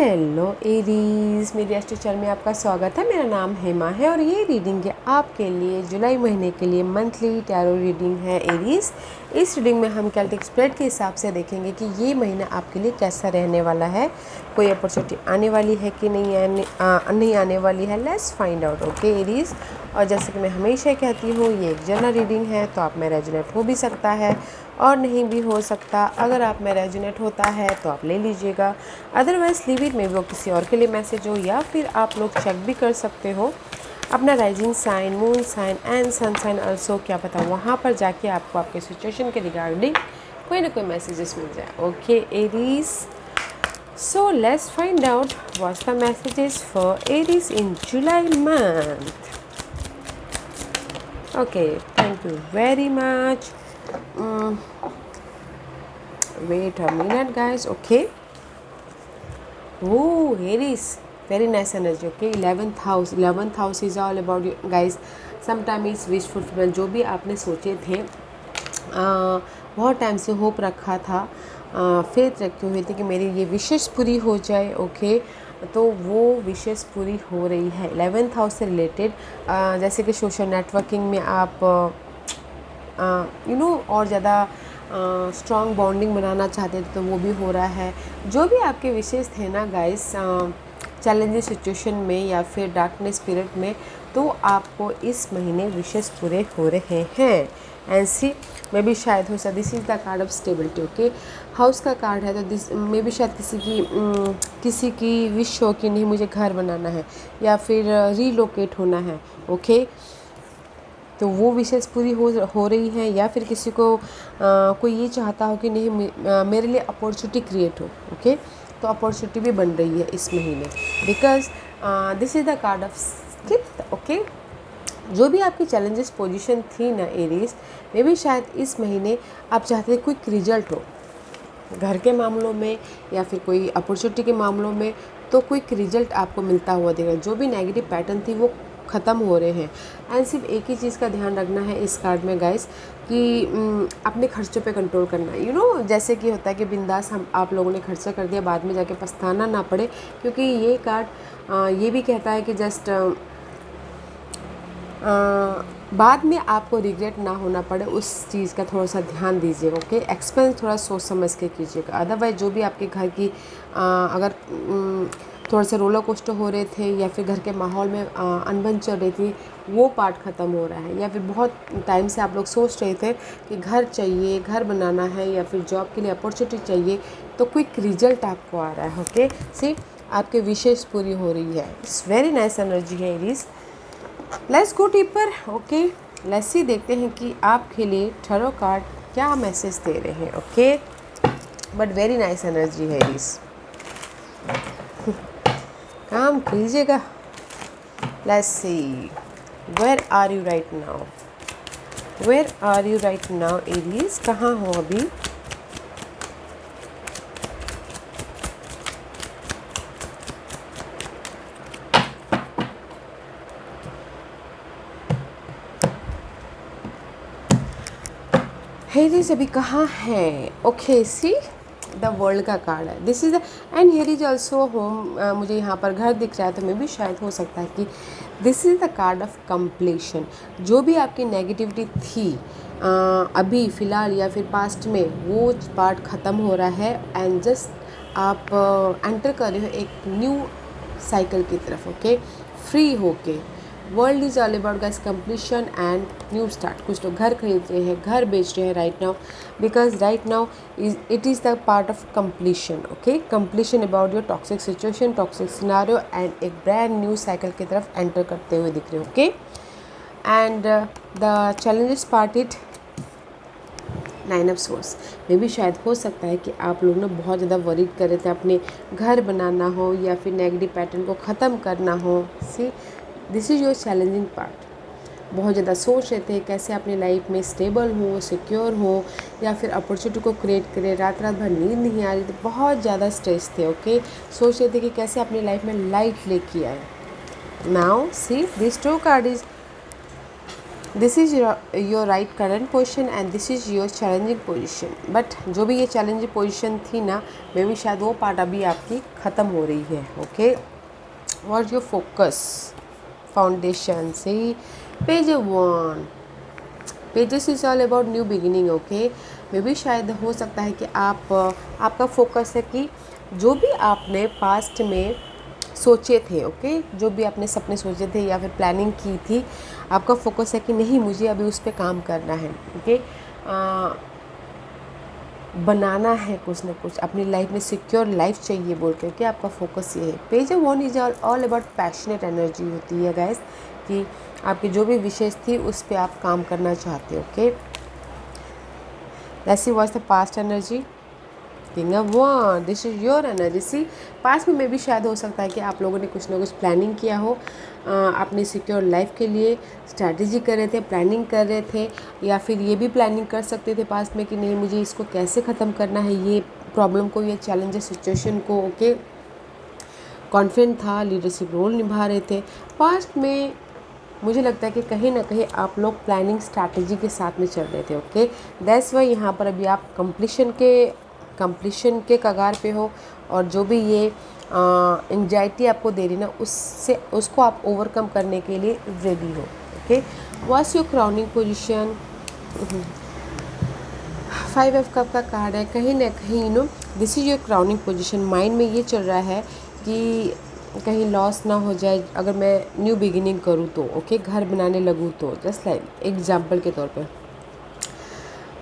Hello Aries, मेरी astro channel में आपका स्वागत है। मेरा नाम हेमा है और ये रीडिंग है आपके लिए जुलाई महीने के लिए मंथली टैरो रीडिंग है एरीज। इस रीडिंग में हम केल्टिक स्प्रेड के हिसाब से देखेंगे कि ये महीना आपके लिए कैसा रहने वाला है, कोई अपॉर्चुनिटी आने वाली है कि नहीं आने वाली है। Let's find out okay Aries. और जैसे कि मैं हमेशा कहती हूँ, ये एक जनरल रीडिंग है तो आप में रेजोनेट हो भी सकता है और नहीं भी हो सकता। अगर आप में रेजोनेट होता है तो आप ले लीजिएगा, अदरवाइज लीव इट। में वो किसी और के लिए मैसेज हो, या फिर आप लोग चेक भी कर सकते हो अपना rising sign, moon sign and sun sign also. क्या पता वहाँ पर जाके आपको आपके सिचुएशन के रिगार्डिंग कोई ना कोई मैसेजेस मिल जाए। Okay Aries, so let's find out what's the messages for Aries in July month. Okay, thank you very much. Wait a minute guys. Okay, oh Aries, very nice energy. Okay, 11th house is all about you guys. Sometimes it's wish fulfillment, जो भी आपने सोचे थे, बहुत time से hope रखा था, faith रखे हुए थे कि मेरी ये विशेष पूरी हो जाए। ओके, तो वो विशेष पूरी हो रही है 11th हाउस से रिलेटेड। जैसे कि सोशल नेटवर्किंग में आप और ज़्यादा स्ट्रॉन्ग बॉन्डिंग बनाना चाहते थे तो वो भी हो रहा है। जो भी आपके विशेष थे ना गाइस, चैलेंजिंग सिचुएशन में या फिर डार्कनेस पीरियड में, तो आपको इस महीने विशेष पूरे हो रहे हैं। एंड सी में भी शायद हो सकता, this is the card of stability. Okay, house का कार्ड है तो दिस में भी शायद किसी की विश हो कि नहीं मुझे घर बनाना है या फिर रीलोकेट होना है। ओके, तो वो विशेष पूरी हो रही है, या फिर किसी को कोई ये चाहता हो कि नहीं मेरे लिए अपॉर्चुनिटी क्रिएट हो। ओके, तो अपॉर्चुनिटी भी बन रही है इस महीने, because this is the card of skip. Okay, जो भी आपकी चैलेंजेस पोजीशन थी ना एरीज में भी, शायद इस महीने आप चाहते थे क्विक रिजल्ट हो घर के मामलों में या फिर कोई अपॉर्चुनिटी के मामलों में, तो क्विक रिजल्ट आपको मिलता हुआ देगा। जो भी नेगेटिव पैटर्न थी वो ख़त्म हो रहे हैं। एंड सिर्फ एक ही चीज़ का ध्यान रखना है इस कार्ड में गाइस, कि अपने खर्चों पे कंट्रोल करना है। जैसे कि होता है कि बिंदास आप लोगों ने खर्चा कर दिया, बाद में जाके पछताना ना पड़े, क्योंकि ये कार्ड ये भी कहता है कि जस्ट बाद में आपको रिग्रेट ना होना पड़े, उस चीज़ का थोड़ा सा ध्यान दीजिएगा। ओके, एक्सपेंस थोड़ा सोच समझ के कीजिएगा। अदरवाइज जो भी आपके घर की अगर थोड़े से रोलर कोस्टर हो रहे थे या फिर घर के माहौल में अनबन चल रही थी, वो पार्ट ख़त्म हो रहा है। या फिर बहुत टाइम से आप लोग सोच रहे थे कि घर चाहिए, घर बनाना है या फिर जॉब के लिए अपॉर्चुनिटी चाहिए, तो क्विक रिजल्ट आपको आ रहा है। ओके, सी आपके विशेष पूरी हो रही है। इट्स वेरी नाइस एनर्जी है Aries. Let's go deeper. Okay, let's see, देखते हैं कि आपके लिए टैरो कार्ड क्या मैसेज दे रहे हैं। Okay, but very nice energy है एरीज, काम कीजिएगा। Let's see, where are you right now, where are you right now Aries, कहाँ हो अभी? हेरीज अभी कहाँ है? ओके, सी द वर्ल्ड का कार्ड है, this is the end here is also home. मुझे यहाँ पर घर दिख रहा है, तो मैं भी शायद हो सकता है कि this is the card of completion. जो भी आपकी नेगेटिविटी थी अभी फ़िलहाल या फिर पास्ट में, वो पार्ट ख़त्म हो रहा है एंड जस्ट आप एंटर कर रहे हो एक न्यू साइकिल की तरफ। ओके, फ्री होके। World is all about guys completion and new start. कुछ लोग घर खरीद रहे हैं, घर बेच रहे हैं right now, because right now it is the part of completion. Okay, completion about your toxic situation, toxic scenario, and एक ब्रांड न्यू साइकिल की तरफ एंटर करते हुए दिख रहे हो। Okay, and the challenges part it 9 of source में भी शायद हो सकता है कि आप लोग ना बहुत ज़्यादा वरीड कर रहे थे, अपने घर बनाना हो या फिर नेगेटिव पैटर्न को ख़त्म करना हो। See, this is your challenging part. बहुत ज़्यादा सोच रहे थे कैसे अपनी लाइफ में स्टेबल हो, सिक्योर हो, या फिर अपॉर्चुनिटी को क्रिएट करें। रात रात भर नींद नहीं आ रही थी, बहुत ज़्यादा स्ट्रेस थे। ओके, सोच रहे थे कि कैसे अपनी लाइफ में लाइट लेके आए। Now see this two card is this is your right current position and this is your challenging position. But जो भी ये चैलेंजिंग पोजीशन थी ना, मे भी शायद वो पार्ट अभी आपकी ख़त्म हो रही है। Okay, what your focus foundation से page 1 pages is all about new beginning. Okay, मे भी शायद हो सकता है कि आपका फोकस है कि जो भी आपने पास्ट में सोचे थे, ओके, जो भी आपने सपने सोचे थे या फिर प्लानिंग की थी, आपका फोकस है कि नहीं मुझे अभी उस पर काम करना है। ओके, बनाना है कुछ ना कुछ अपनी लाइफ में, सिक्योर लाइफ चाहिए बोल के, ओके, आपका फोकस ये है। Page 1 is all about passionate energy होती है गाइस, कि आपकी जो भी विशेष थी उस पर आप काम करना चाहते हो। Okay, let's see what's the past energy. King of वन, this is your energy. See, past में भी शायद हो सकता है कि आप लोगों ने कुछ ना कुछ प्लानिंग किया हो अपनी सिक्योर लाइफ के लिए, स्ट्रैटेजी कर रहे थे, प्लानिंग कर रहे थे, या फिर ये भी प्लानिंग कर सकते थे पास्ट में कि नहीं मुझे इसको कैसे ख़त्म करना है, ये प्रॉब्लम को, ये चैलेंजेस सिचुएशन को। ओके, कॉन्फिडेंट था, लीडरशिप रोल निभा रहे थे पास्ट में। मुझे लगता है कि कहीं ना कहीं आप लोग प्लानिंग स्ट्रैटेजी के साथ में चल रहे थे। ओके, दैट्स वाई यहाँ पर अभी आप कंप्लीशन के कगार पे हो, और जो भी ये एंजाइटी आपको दे रही ना, उसको आप ओवरकम करने के लिए रेडी हो। Okay, what's your crowning position. 5 cup का कार्ड है, कहीं ना कहीं this is your crowning position. Mind में ये चल रहा है कि कहीं लॉस ना हो जाए अगर मैं न्यू बिगिनिंग करूँ तो। ओके, घर बनाने लगूँ तो, जस्ट लाइक एग्जाम्पल के तौर पे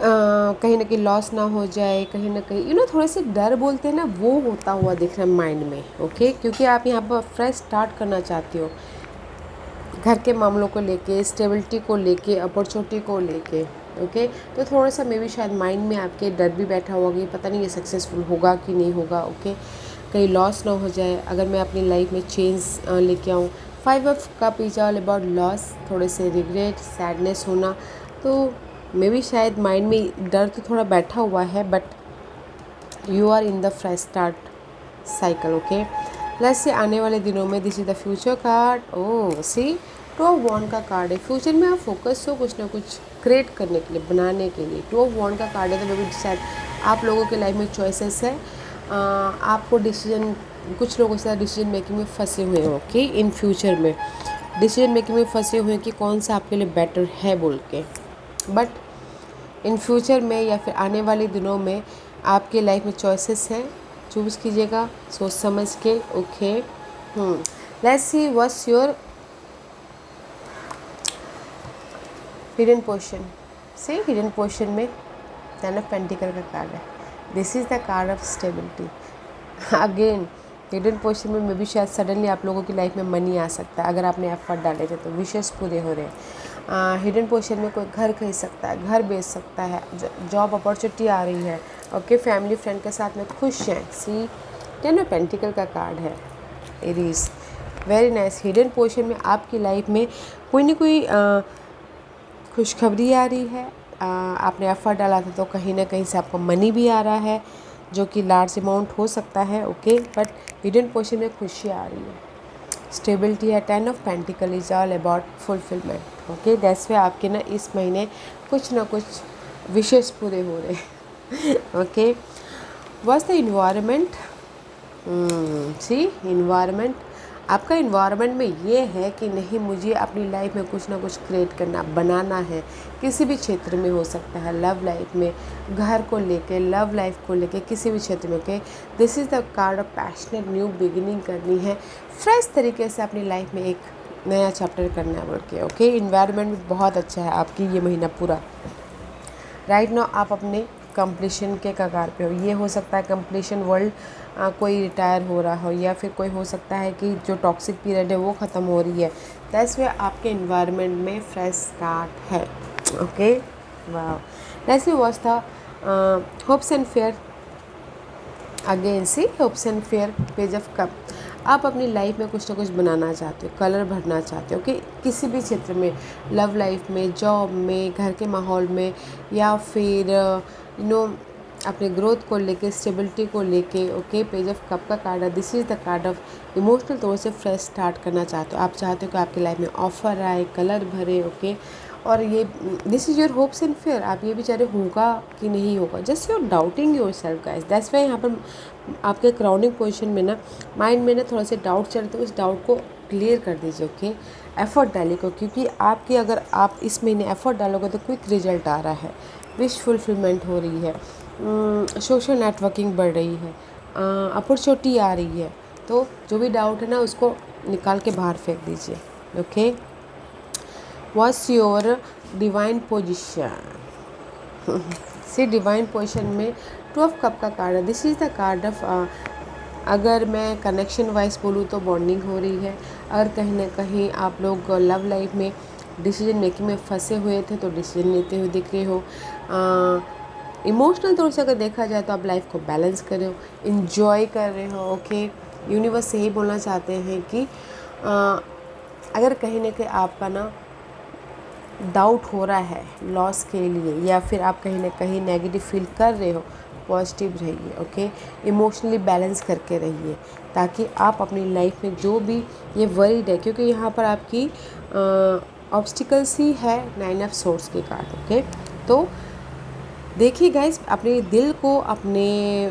कहीं ना कहीं लॉस ना हो जाए, कहीं ना कहीं थोड़े से डर बोलते हैं ना, वो होता हुआ दिख रहा है माइंड में। ओके, क्योंकि आप यहाँ पर फ्रेश स्टार्ट करना चाहते हो, घर के मामलों को लेके, स्टेबिलिटी को लेके, अपॉर्चुनिटी को लेके। ओके, तो थोड़ा सा मे भी शायद माइंड में आपके डर भी बैठा हुआ कि पता नहीं ये सक्सेसफुल होगा कि नहीं होगा। ओके, कहीं लॉस ना हो जाए अगर मैं अपनी लाइफ में चेंज लेके आऊँ। 5 cup is all about loss, थोड़े से रिग्रेट, सैडनेस होना। तो मे भी शायद माइंड में डर तो थोड़ा बैठा हुआ है, but you are in the fresh start cycle. Okay, let's say आने वाले दिनों में, this is the future card. Oh see, 2 of wands का कार्ड है। फ्यूचर में आप फोकस हो कुछ ना कुछ क्रिएट करने के लिए, बनाने के लिए। 2 ऑफ वॉन्ड का कार्ड है, तो मे भी शायद आप लोगों के लाइफ में चॉइसेस है। आपको डिसीजन, कुछ लोगों से डिसीजन मेकिंग में फंसे हुए हो। ओके, इन फ्यूचर में डिसीजन मेकिंग में फंसे हुए हैं कि कौन सा आपके लिए बेटर है बोल के। बट इन फ्यूचर में या फिर आने वाले दिनों में आपके लाइफ में चॉइसेस हैं, चूज़ कीजिएगा सोच समझ के। Okay, let's see what's your hidden position. से हिडन पोजीशन में 10 ऑफ पेंटिकल का कार्ड है। This is the card of stability. Again hidden position में भी शायद सडनली आप लोगों की लाइफ में मनी आ सकता है, अगर आपने एफर्ट डाले थे तो विशेष पूरे हो रहे हैं। हिडन पोजीशन में कोई घर खरीद सकता है, घर बेच सकता है, जॉब अपॉर्चुनिटी आ रही है। ओके, फैमिली फ्रेंड के साथ में खुश हैं। सी, 10 ऑफ पेंटिकल का कार्ड है। Aries, very nice. Hidden position में आपकी लाइफ में कोई ना कोई खुशखबरी आ रही है। आपने एफर्ट डाला था तो कहीं ना कहीं से आपको मनी भी आ रहा है, जो कि लार्ज अमाउंट हो सकता है। ओके, बट हिडन पोजीशन में खुशी आ रही है, स्टेबिलिटी है। 10 of pentacle is all about fulfilment. Okay, that's way आपके ना इस महीने कुछ ना कुछ विशेष पूरे हो रहे हैं। Okay, what's the environment. See, environment, आपका इन्वायरमेंट में ये है कि नहीं मुझे अपनी लाइफ में कुछ ना कुछ क्रिएट करना, बनाना है। किसी भी क्षेत्र में हो सकता है, लव लाइफ में, घर को लेके, लव लाइफ को लेके, किसी भी क्षेत्र में। Okay, this is the card of passionate, new beginning करनी है, फ्रेश तरीके से अपनी लाइफ में एक नया चैप्टर करना है बोल के। ओके, इन्वायरमेंट भी बहुत अच्छा है आपकी ये महीना पूरा। राइट नाउ आप अपने कंप्लीशन के कगार पे हो। ये हो सकता है कंप्लीशन वर्ल्ड, कोई रिटायर हो रहा हो, या फिर कोई हो सकता है कि जो टॉक्सिक पीरियड है वो ख़त्म हो रही है। दैट्स वे आपके इन्वायरमेंट में फ्रेश स्टार्ट है। ओके, वाह। Let's see what's the hopes and fear. Again see, hopes and fear, page of cup. आप अपनी लाइफ में कुछ ना कुछ बनाना चाहते हो, कलर भरना चाहते हो कि किसी भी क्षेत्र में, लव लाइफ में, जॉब में, घर के माहौल में, या फिर अपने ग्रोथ को लेके, स्टेबिलिटी को लेके। ओके, पेज ऑफ कप का कार्ड है। This is the card of emotional तौर से फ्रेश स्टार्ट करना चाहते हो। आप चाहते हो कि आपकी लाइफ में ऑफर आए, कलर भरे। ओके, और ये this is your hopes and fear, आप ये भी चाह रहे होगा कि नहीं होगा, just you're doubting yourself guys. That's why यहाँ पर आपके क्राउनिंग पोजीशन में ना माइंड में ना थोड़ा सा डाउट चल रहा है, तो उस डाउट को क्लियर कर दीजिए। ओके, एफर्ट डालिएगा, क्योंकि आपकी अगर आप इस महीने एफर्ट डालोगे तो क्विक रिजल्ट आ रहा है, विश फुलफिलमेंट हो रही है, सोशल नेटवर्किंग बढ़ रही है, अपॉर्चुनिटी आ रही है। तो जो भी डाउट है ना उसको निकाल के बाहर फेंक दीजिए। Okay, what's your divine position. See divine position में 12 कप का कार्ड है। This is the card of, अगर मैं कनेक्शन वाइज बोलूँ तो बॉन्डिंग हो रही है। अगर कहीं ना कहीं आप लोग लव लाइफ में डिसीजन मेकिंग में फंसे हुए थे तो डिसीजन लेते हुए दिख रहे हो। इमोशनल तौर से अगर देखा जाए तो आप लाइफ को बैलेंस कर रहे हो, इन्जॉय कर रहे हो। ओके, यूनिवर्स से यही बोलना चाहते हैं कि अगर कहीं ना कहीं आपका ना डाउट हो रहा है लॉस के लिए, या फिर आप कहीं ना कहीं नेगेटिव फील कर रहे हो, पॉजिटिव रहिए। ओके, इमोशनली बैलेंस करके रहिए, ताकि आप अपनी लाइफ में जो भी ये वरीड है, क्योंकि यहाँ पर आपकी ऑब्स्टिकल्स ही है 9 ऑफ सोर्स के कार्ड। ओके, तो देखिए गाइस, अपने दिल को, अपने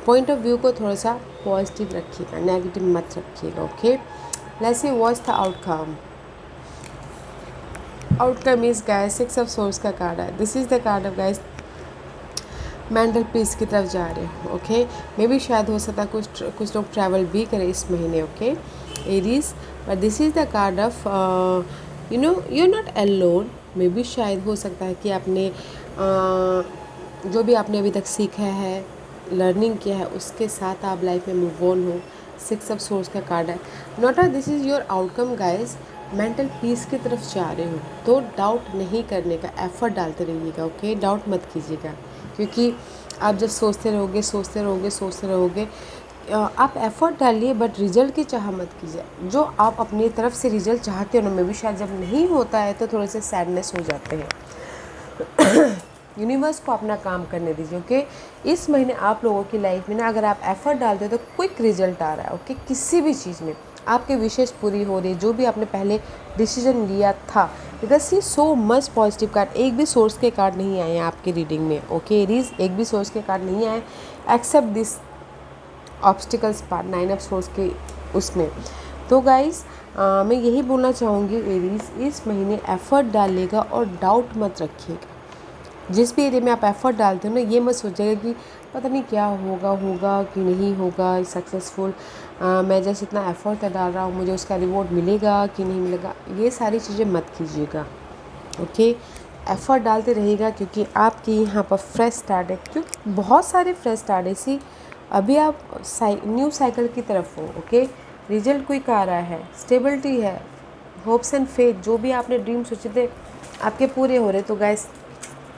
पॉइंट ऑफ व्यू को थोड़ा सा पॉजिटिव रखिएगा, नेगेटिव मत रखिएगा। Okay, let's see what's the outcome. Outcome is guys 6 of source का कार्ड है। This is the card of guys mental peace की तरफ जा रहे हो। ओके, मे भी शायद हो सकता है कुछ लोग ट्रैवल भी करें इस महीने। Okay Aries, but this is the card of you know you are not alone. मे भी शायद हो सकता है कि आपने जो भी आपने अभी तक सीखा है, लर्निंग किया है, उसके साथ आप लाइफ में मूव ऑन हो। 6 ऑफ सोर्स का कार्ड है। Not a this is your outcome guys, mental peace की तरफ जा रहे हो तो डाउट नहीं करने का, एफर्ट डालते रहिएगा। ओके, डाउट मत कीजिएगा, क्योंकि आप जब सोचते रहोगे आप एफर्ट डालिए, बट रिजल्ट की चाह मत कीजिए। जो आप अपनी तरफ से रिजल्ट चाहते हो ना, में भी शायद जब नहीं होता है तो थोड़े से सैडनेस हो जाते हैं। यूनिवर्स को अपना काम करने दीजिए। ओके, इस महीने आप लोगों की लाइफ में ना अगर आप एफर्ट डालते हो तो क्विक रिजल्ट आ रहा है। ओके, किसी भी चीज़ में आपके विशेष पूरी हो रही है, जो भी आपने पहले डिसीजन लिया था। Because see so much positive card, एक भी सोर्स के कार्ड नहीं आए हैं आपकी रीडिंग में। ओके एरीज, एक भी सोर्स के कार्ड नहीं आए except this obstacles part 9 of swords के उसमें। तो गाइस मैं यही बोलना चाहूँगी एरीज, इस महीने एफर्ट डालिएगा और डाउट मत रखिएगा। जिस भी एरिया में आप एफर्ट डालते हो ना, ये मत सोचिएगा कि पता नहीं क्या होगा कि नहीं होगा सक्सेसफुल, मैं जैसे इतना एफर्ट डाल रहा हूँ मुझे उसका रिवॉर्ड मिलेगा कि नहीं मिलेगा, ये सारी चीज़ें मत कीजिएगा। ओके, एफर्ट डालते रहिएगा, क्योंकि आपकी यहाँ पर फ्रेश स्टार्ट है, क्योंकि बहुत सारे फ्रेश स्टार्ट है। सी अभी आप न्यू साइकिल की तरफ हो। ओके, रिजल्ट क्विक आ रहा है, स्टेबिलिटी है, होप्स एंड फेथ, जो भी आपने ड्रीम सोचे थे आपके पूरे हो रहे। तो गाइस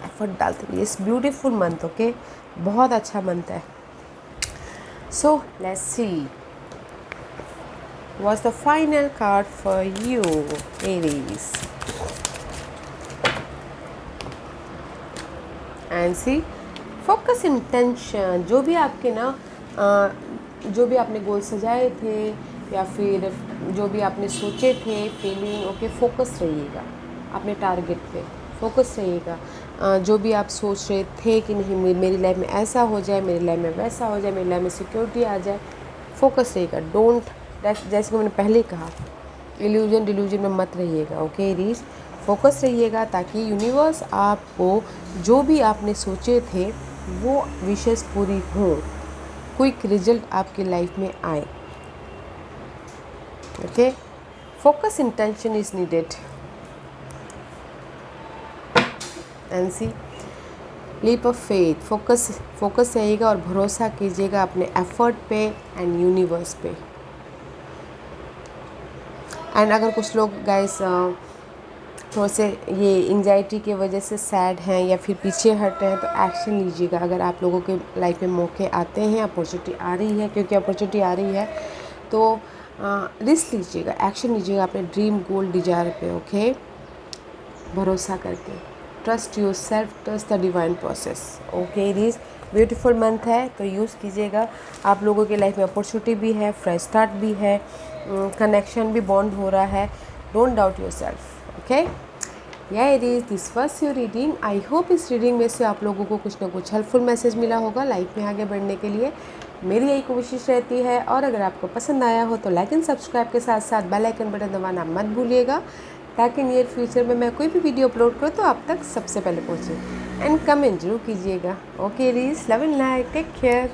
एफर्ट डालते रहिए, इस ब्यूटीफुल मंथ। ओके, बहुत अच्छा मंथ है। So let's see what's the final card for you Aries and see focus intention. जो भी आपके ना जो भी आपने गोल सजाए थे या फिर जो भी आपने सोचे थे, फीलिंग। ओके, फोकस रहिएगा अपने टारगेट पे, फोकस रहिएगा। जो भी आप सोच रहे थे कि नहीं मेरी लाइफ में ऐसा हो जाए, मेरी लाइफ में वैसा हो जाए, मेरी लाइफ में सिक्योरिटी आ जाए, फोकस रहिएगा। डोंट, जैसे कि मैंने पहले कहा, इल्यूजन डिल्यूजन में मत रहिएगा। ओके रीज, फोकस रहिएगा, ताकि यूनिवर्स आपको जो भी आपने सोचे थे वो विशेष पूरी हो, क्विक रिजल्ट आपकी लाइफ में आए। Okay, focus intention is needed and see leap of faith. Focus रहेगा और भरोसा कीजिएगा अपने एफर्ट पे एंड यूनिवर्स पे। एंड अगर कुछ लोग गाइस थोड़े से ये एंजाइटी की वजह से सैड हैं या फिर पीछे हट रहे हैं, तो एक्शन लीजिएगा। अगर आप लोगों के लाइफ में मौके आते हैं, अपॉर्चुनिटी आ रही है, क्योंकि अपॉर्चुनिटी आ रही है तो रिस्क लीजिएगा, एक्शन लीजिएगा अपने ड्रीम गोल डिजायर पे। ओके, भरोसा करके, trust yourself, trust the divine process. Okay Aries, beautiful month है तो यूज़ कीजिएगा। आप लोगों की लाइफ में अपॉर्चुनिटी भी है, फ्रेश स्टार्ट भी है, कनेक्शन भी बॉन्ड हो रहा है। Don't doubt yourself. Okay, या Aries, this was your reading. I hope इस रीडिंग में से आप लोगों को कुछ ना कुछ हेल्पफुल मैसेज मिला होगा लाइफ में आगे बढ़ने के लिए। मेरी यही कोशिश रहती है। और अगर आपको पसंद आया हो तो लाइक एंड सब्सक्राइब के साथ साथ बेल आइकन बटन दबाना मत भूलिएगा, ताकि नियर फ्यूचर में मैं कोई भी वीडियो अपलोड करूँ तो आप तक सबसे पहले पहुँचे। एंड कमेंट जरूर कीजिएगा। Okay Aries, love and like, take care.